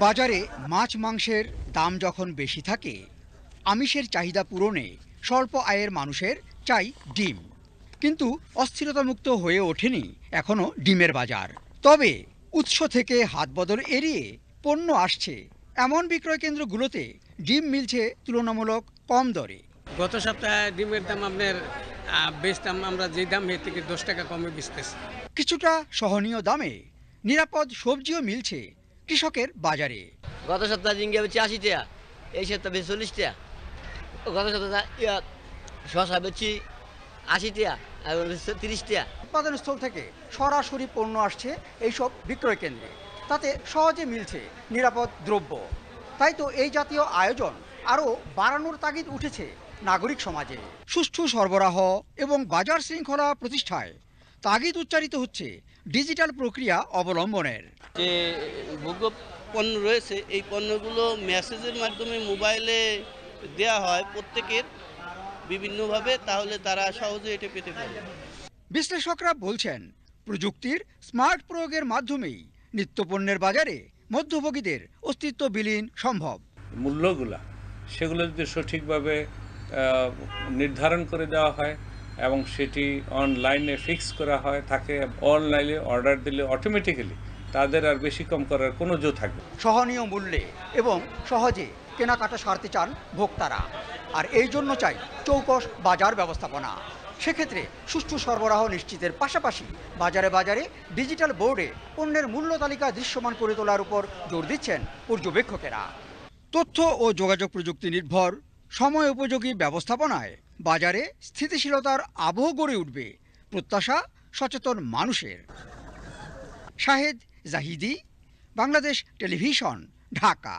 বাজারে মাছ মাংসের দাম যখন বেশি থাকে, আমিষের চাহিদা পূরণে স্বল্প আয়ের মানুষের চাই ডিম। কিন্তু অস্থিরতামুক্ত হয়ে ওঠেনি এখনো ডিমের বাজার। তবে উৎস থেকে হাত বদল এড়িয়ে পণ্য আসছে এমন বিক্রয় কেন্দ্রগুলোতে ডিম মিলছে তুলনামূলক কম দরে। গত সপ্তাহে ডিমের দাম আপনার বেচতাম আমরা যে দাম এর থেকে 10 টাকা কমে বেচতেছি। কিছুটা সহনীয় দামে নিরাপদ সবজিও মিলছে কৃষকের বাজারে। গত সপ্তাহে ঝিঙ্গা বেচি 80 টাকা, এই সপ্তাহে বেচি 40 টাকা। গত সপ্তাহে শশা বেচি 80 টাকা, আর 30 টাকা। উৎপাদনস্থল থেকে সরাসরি পণ্য আসছে এইসব বিক্রয় কেন্দ্রে, তাতে সহজে মিলছে নিরাপদ দ্রব্য। তাই তো এই জাতীয় আয়োজন আরও বাড়ানোর তাগিদ উঠেছে নাগরিক সমাজে। সুষ্ঠু সরবরাহ এবং বাজার শৃঙ্খলা প্রতিষ্ঠায় তাগিদ উচ্চারিত হচ্ছে ডিজিটাল প্রক্রিয়া অবলম্বনের। যে ভোগ্য পণ্য রয়েছে এই পণ্যগুলো মেসেজের মাধ্যমে মোবাইলে দেয়া হয় প্রত্যেকের বিভিন্নভাবে, তাহলে তারা সহজে এটা পেতে পারে। বিশ্লেষকরা বলছেন, প্রযুক্তির স্মার্ট প্রয়োগের মাধ্যমেই নিত্যপণ্যের বাজারে মধ্যভোগীদের অস্তিত্ব বিলীন সম্ভব। মূল্যগুলা সেগুলো যদি সঠিকভাবে নির্ধারণ করে দেওয়া হয় এবং সেটি অনলাইনে ফিক্স করা হয়, তাকে অনলাইনে অর্ডার দিলে অটোমেটিক্যালি তাদের আর বেশি কম করার কোনো জো থাকবে। সহনীয় মূল্যে এবং সহজে কেনাকাটা সারতে চান ভোক্তারা, আর এই জন্য চাই চৌকস বাজার ব্যবস্থাপনা। সেক্ষেত্রে সুষ্ঠু সরবরাহ নিশ্চিতের পাশাপাশি বাজারে বাজারে ডিজিটাল বোর্ডে পণ্যের মূল্য তালিকা দৃশ্যমান করে তোলার উপর জোর দিচ্ছেন পর্যবেক্ষকেরা। তথ্য ও যোগাযোগ প্রযুক্তি নির্ভর সময় উপযোগী ব্যবস্থাপনায় বাজারে স্থিতিশীলতার আবহ গড়ে উঠবে, প্রত্যাশা সচেতন মানুষের। শাহেদ জাহিদি, বাংলাদেশ টেলিভিশন, ঢাকা।